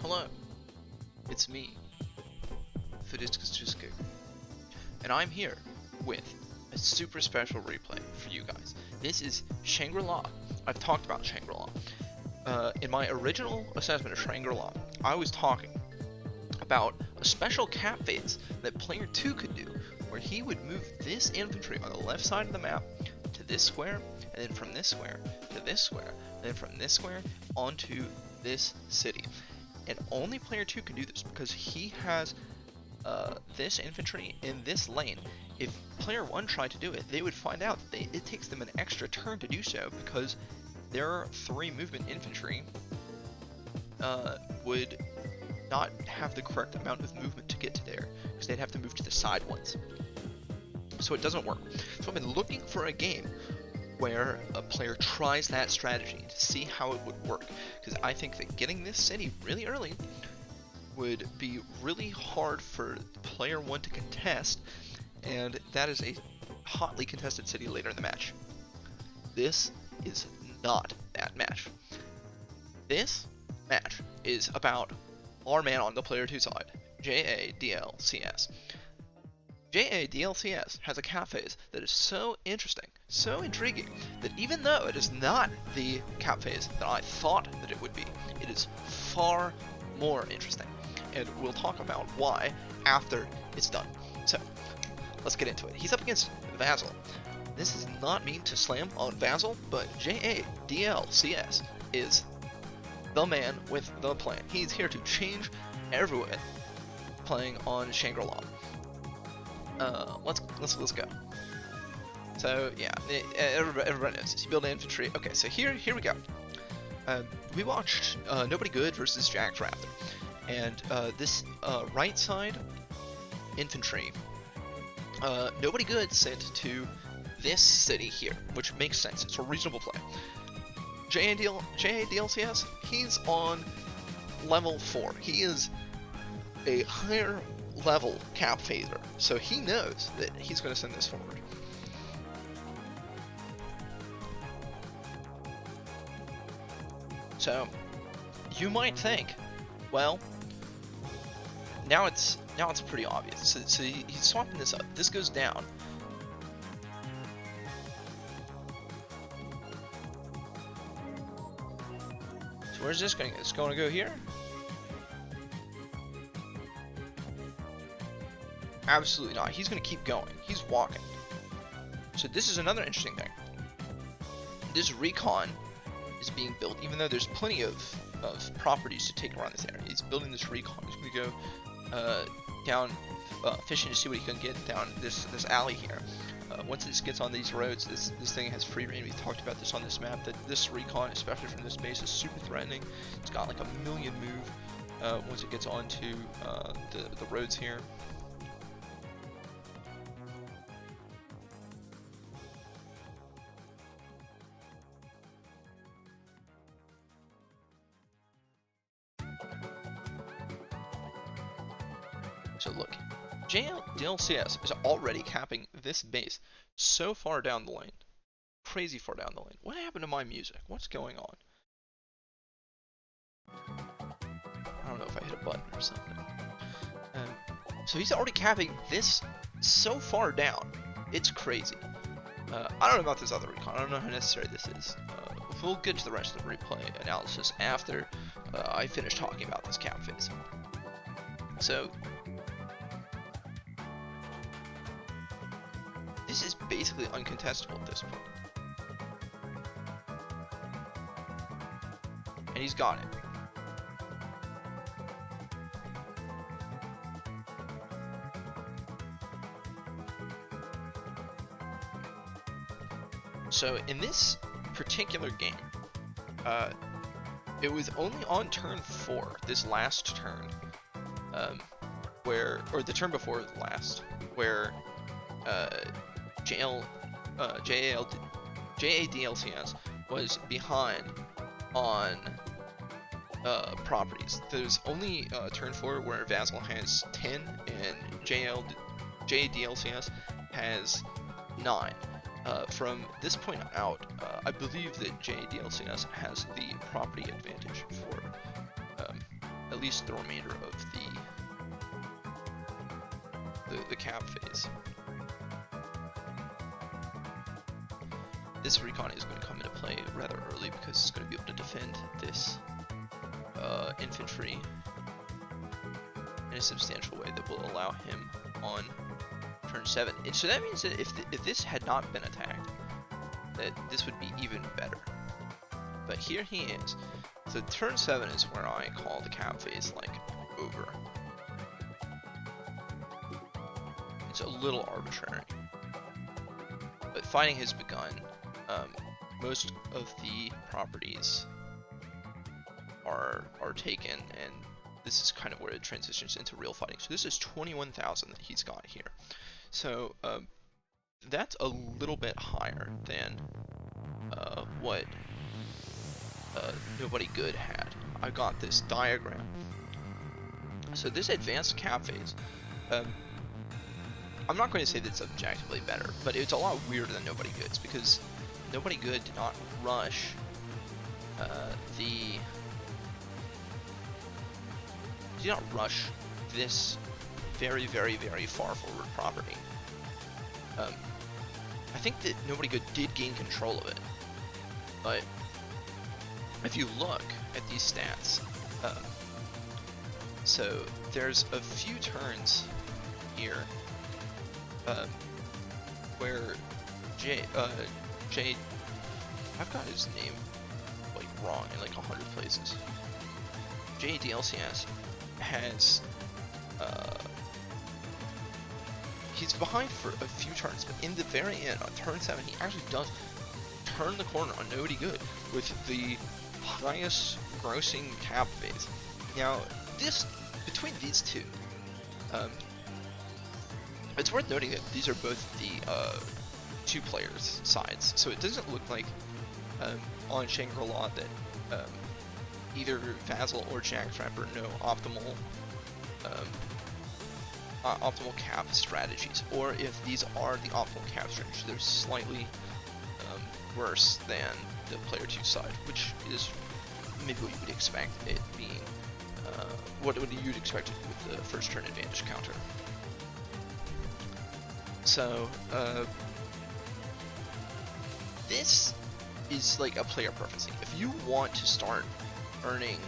Hello, it's me, Fidiscus, and I'm here with a super special replay for you guys. This is Shangri-La. I've talked about Shangri-La. In my original assessment of Shangri-La, I was talking about a special cap phase that player 2 could do, where he would move this infantry on the left side of the map to this square, and then from this square to this square, and then from this square onto this city. And only player 2 can do this because he has this infantry in this lane. If player 1 tried to do it, they would find out that it takes them an extra turn to do so because their 3 movement infantry would not have the correct amount of movement to get to there, because they'd have to move to the side ones. So it doesn't work. So I've been looking for a game where a player tries that strategy to see how it would work, because I think that getting this city really early would be really hard for player 1 to contest, and that is a hotly contested city later in the match. This is not that match. This match is about our man on the player 2 side, jadlcs. jadlcs has a cap phase that is so interesting, so intriguing, that even though it is not the cap phase that I thought that it would be, it is far more interesting. And we'll talk about why after it's done. So, let's get into it. He's up against Vazal. This is not mean to slam on Vazal, but jadlcs is the man with the plan. He's here to change everyone playing on Shangri-La. Let's go. So yeah, everybody knows this. You build infantry. Okay, so here we go. We watched Nobody Good versus Jack Raptor, and this right side infantry, Nobody Good sent to this city here, which makes sense. It's a reasonable play. jadlcs, he's on level 4. He is a higher level cap phaser, so he knows that he's going to send this forward. So you might think, well, now it's pretty obvious. So he's swapping this up. This goes down. So where's this going? It's going to go here? Absolutely not. He's going to keep going. He's walking. So this is another interesting thing. This recon is being built, even though there's plenty of properties to take around this area. He's building this recon. He's going to go down fishing to see what he can get down this alley here. Once this gets on these roads, this thing has free reign. We've talked about this on this map, that this recon, especially from this base, is super threatening. It's got like a million move once it gets onto the roads here. So look, jadlcs is already capping this base so far down the lane. Crazy far down the lane. What happened to my music? What's going on? I don't know if I hit a button or something. So he's already capping this so far down. It's crazy. I don't know about this other recon. I don't know how necessary this is. We'll get to the rest of the replay analysis after I finish talking about this cap phase. So this is basically uncontestable at this point. And he's got it. So in this particular game, it was only on turn 4, this last turn, or the turn before the last, where jadlcs was behind on properties. There's only turn 4 where Vazal has 10 and jadlcs has 9. From this point out, I believe that jadlcs has the property advantage at least the remainder of the cap phase. This recon is going to come into play rather early because it's going to be able to defend this infantry in a substantial way that will allow him on turn 7. And so that means that if this had not been attacked, that this would be even better. But here he is. So turn 7 is where I call the cap phase like over. It's a little arbitrary, but fighting has begun. Most of the properties are taken, and this is kind of where it transitions into real fighting. So this is 21,000 that he's got here. So that's a little bit higher than what Nobody Good had. I got this diagram. So this advanced cap phase, I'm not going to say that it's objectively better, but it's a lot weirder than Nobody Good's, because Nobody Good did not rush this very, very, very far forward property. I think that Nobody Good did gain control of it, but if you look at these stats, so there's a few turns here where I've got his name like wrong in like 100 places. jadlcs has he's behind for a few turns, but in the very end, on turn 7, he actually does turn the corner on Nobody Good with the highest grossing cap phase. Now, between these two, it's worth noting that these are both the two players' sides, so it doesn't look like on Shangri-La that either Vazal or Jacktrapper know optimal cap strategies, or if these are the optimal cap strategies, they're slightly worse than the player 2 side, which is maybe what you would expect it being, what you'd expect with the first turn advantage counter. So, this is like a player preference thing. If you want to start earning,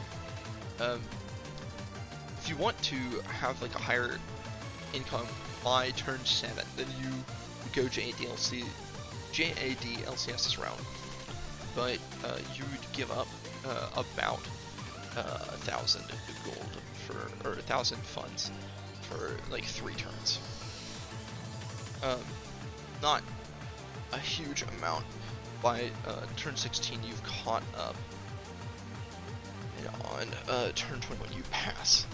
if you want to have like a higher income by turn 7, then you go JADLCS this round, but you would give up about 1,000 gold or 1,000 funds for like 3 turns. Not a huge amount. By turn 16, you've caught up, and on turn 21, you pass.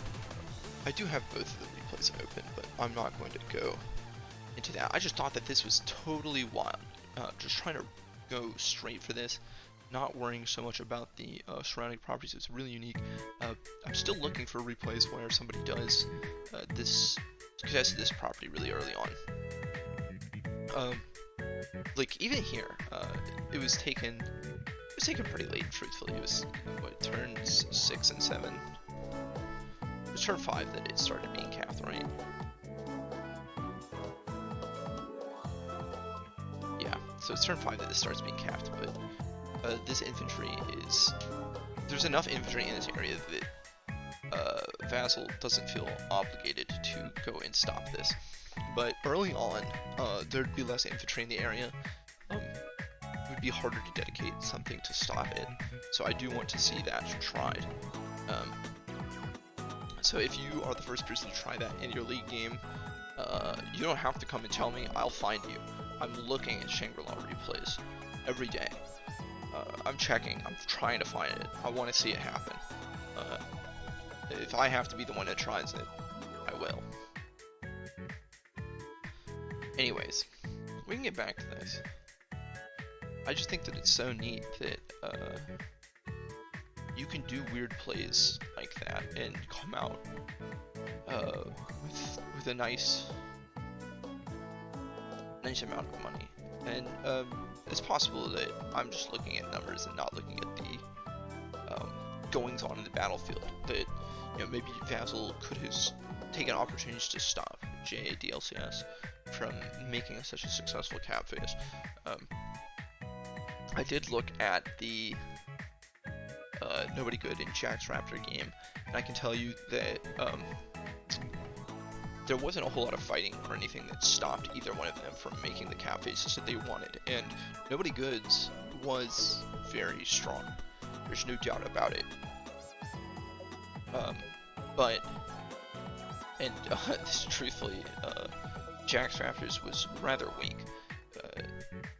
I do have both of the replays open, but I'm not going to go into that. I just thought that this was totally wild. Just trying to go straight for this, not worrying so much about the surrounding properties. It's really unique. I'm still looking for replays where somebody does contested this property really early on. Like even here, it was taken pretty late. Truthfully, it was what, turns 6 and 7. It was turn 5 that it started being capped, right? Yeah, so it's turn 5 that this starts being capped, but this infantry there's enough infantry in this area that Vazal doesn't feel obligated to go and stop this. But early on, there'd be less infantry in the area. It would be harder to dedicate something to stop it. So I do want to see that tried. So if you are the first person to try that in your league game, you don't have to come and tell me. I'll find you. I'm looking at Shangri-La replays every day. I'm checking. I'm trying to find it. I want to see it happen. If I have to be the one that tries it, I will. Anyways, we can get back to this. I just think that it's so neat that you can do weird plays like that and come out with a nice amount of money. And it's possible that I'm just looking at numbers and not looking at the goings on in the battlefield. That maybe Vazal could have taken opportunities to stop jadlcs from making such a successful cap phase. I did look at the Nobody Good in Jack's Raptor game, and I can tell you that there wasn't a whole lot of fighting or anything that stopped either one of them from making the cap phases that they wanted, and Nobody Good's was very strong. There's no doubt about it. Truthfully, Jack's Raptors was rather weak.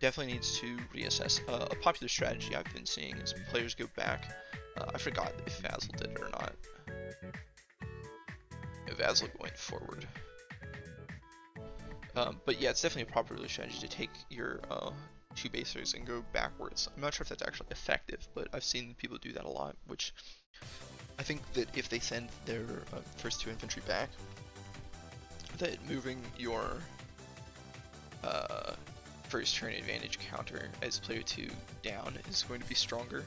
Definitely needs to reassess. A popular strategy I've been seeing is players go back. I forgot if Vazal did it or not. Vazal going forward. But yeah, it's definitely a popular strategy to take your two basers and go backwards. I'm not sure if that's actually effective, but I've seen people do that a lot, which I think that if they send their first two infantry back, that moving your first turn advantage counter as player 2 down is going to be stronger.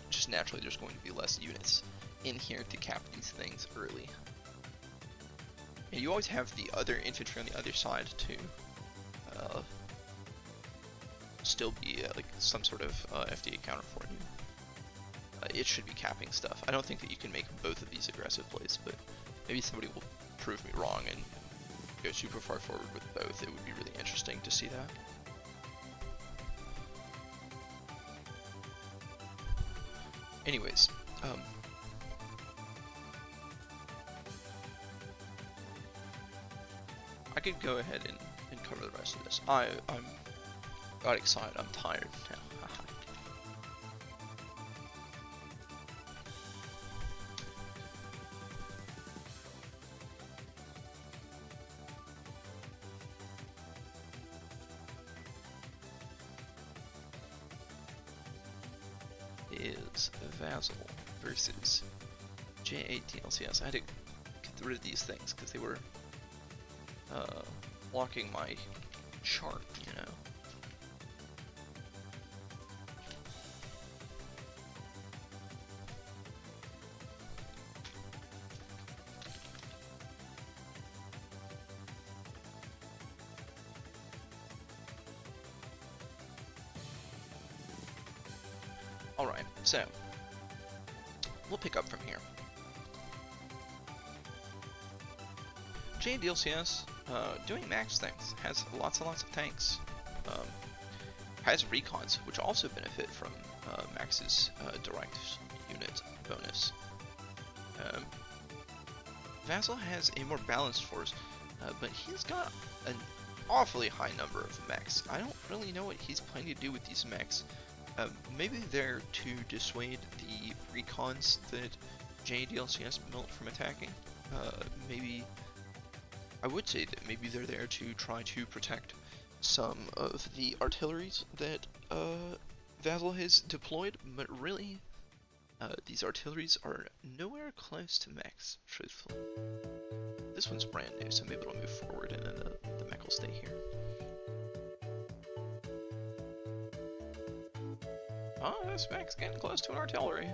Just naturally there's going to be less units in here to cap these things early. And you always have the other infantry on the other side to still be like some sort of FDA counter for you. It should be capping stuff. I don't think that you can make both of these aggressive plays, but maybe somebody will prove me wrong and go super far forward with both. It would be really interesting to see that. Anyways, I could go ahead and cover the rest of this. I'm got excited. I'm tired now. Is Vazal versus jadlcs. I had to get rid of these things because they were blocking my chart, you know. Alright, so we'll pick up from here. jadlcs doing max things, has lots and lots of tanks, has recons, which also benefit from Max's direct unit bonus. Vazal has a more balanced force, but he's got an awfully high number of mechs. I don't really know what he's planning to do with these mechs. Maybe they're to dissuade the recons that jadlcs built from attacking. Maybe I would say that maybe they're there to try to protect some of the artilleries that Vazal has deployed, but really, these artilleries are nowhere close to mechs, truthfully. This one's brand new, so maybe it'll move forward and then the mech will stay here. Oh, this mech's getting close to an artillery.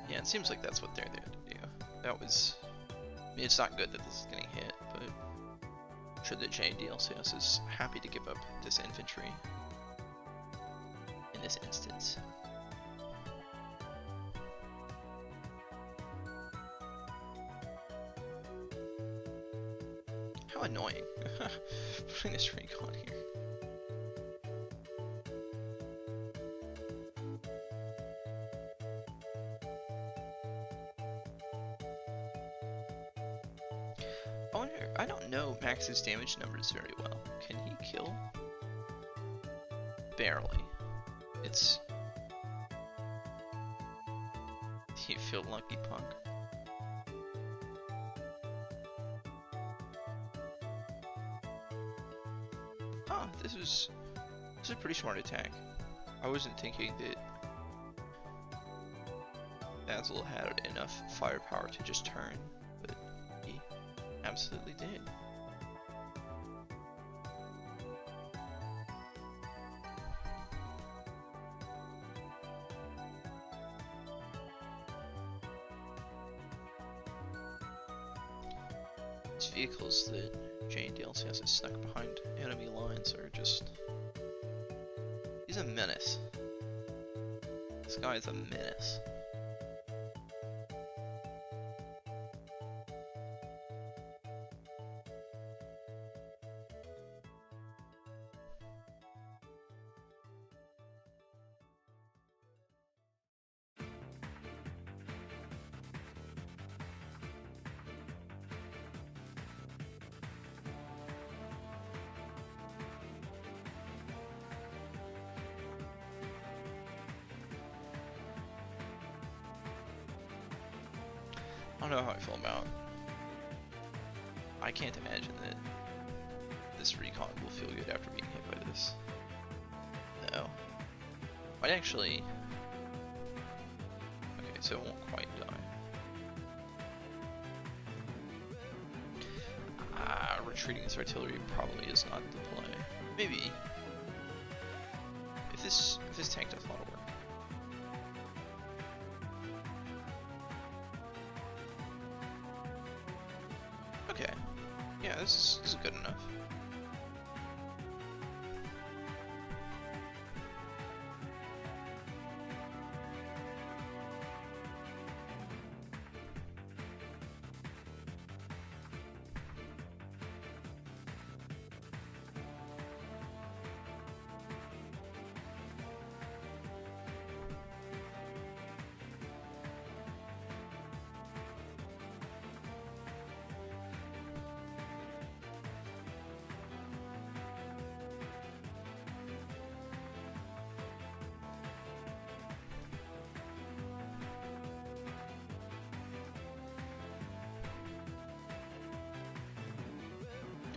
Yeah, it seems like that's what they're there to do. That was... I mean, it's not good that this is getting hit, but I'm sure that jadlcs is happy to give up this infantry in this instance. How annoying. Putting this recon here. I don't know Max's damage numbers very well. Can he kill? Barely. It's... You feel lucky, punk. Huh, this is a pretty smart attack. I wasn't thinking that Vazal had enough firepower to just turn, but he absolutely did. These vehicles that jadlcs has snuck behind enemy lines are just... he's a menace. This guy is a menace. I don't know how I feel about. I can't imagine that this recon will feel good after being hit by this. No. Might actually... okay, so it won't quite die. Retreating this artillery probably is not the play. Maybe. If this tank does a lot of work. Okay, yeah, this is good enough.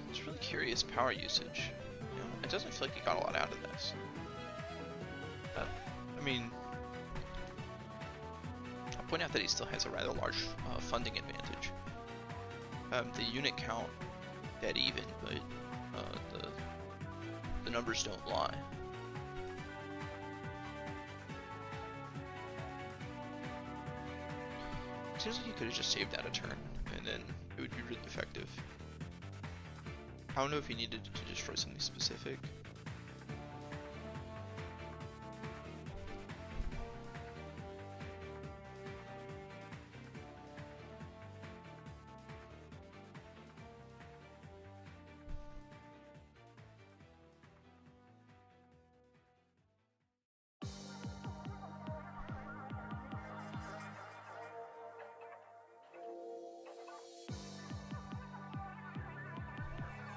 It's really curious power usage. You know, it doesn't feel like he got a lot out of this. I mean, I'll point out that he still has a rather large funding advantage. The unit count dead even, but the numbers don't lie. It seems like he could have just saved that a turn, and then it would be really effective. I don't know if he needed to destroy something specific.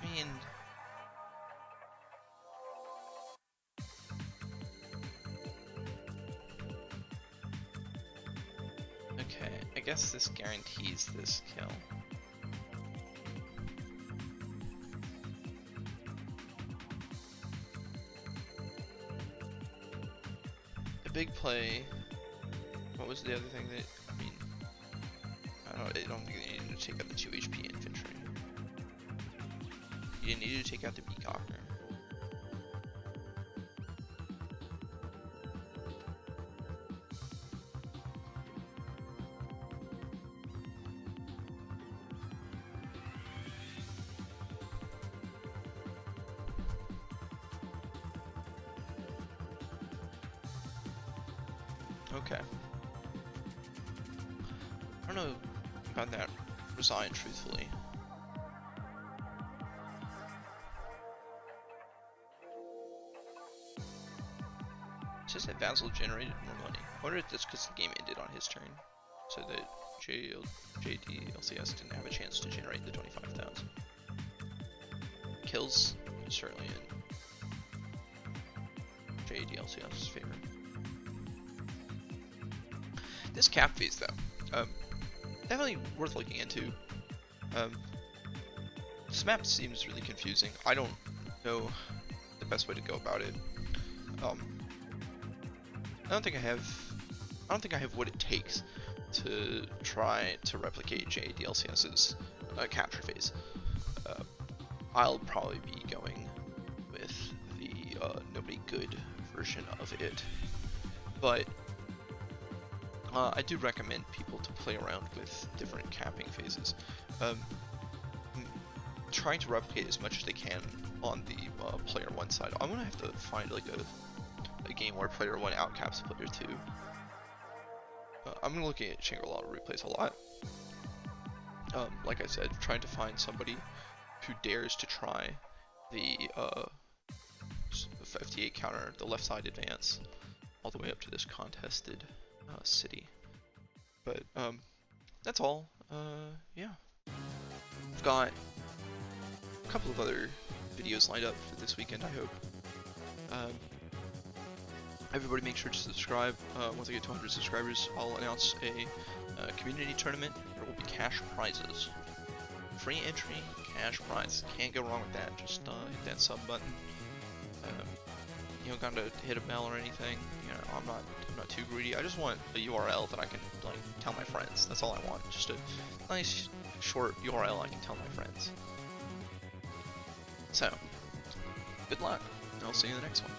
I mean, okay, I guess this guarantees this kill. The big play, what was the other thing that, I mean, I don't think they needed to take out the 2 HP infantry. You didn't need to take out the Peacocker. Okay. I don't know about that resign, truthfully. It says that Vazal generated more money. I wonder if that's because the game ended on his turn, so that jadlcs didn't have a chance to generate the 25,000. Kills certainly in jadlcs' favor. this cap phase though, definitely worth looking into. This map seems really confusing. I don't know the best way to go about it. I don't think I have what it takes to try to replicate jadlcs's capture phase. I'll probably be going with the nobody good version of it, but I do recommend people to play around with different capping phases, trying to replicate as much as they can on the player 1 side. I'm gonna have to find like a game where player 1 outcaps player 2. I'm looking at Shangri-La replays a lot. Like I said, trying to find somebody who dares to try the FT8 counter, the left side advance, all the way up to this contested city. But that's all. Yeah, I've got a couple of other videos lined up for this weekend, I hope. Everybody make sure to subscribe. Once I get to 100 subscribers, I'll announce a community tournament. There will be cash prizes. Free entry, cash prize. Can't go wrong with that. Just hit that sub button. You don't gotta hit a bell or anything. You know, I'm not too greedy. I just want a URL that I can like tell my friends. That's all I want. Just a nice short URL I can tell my friends. So, good luck, and I'll see you in the next one.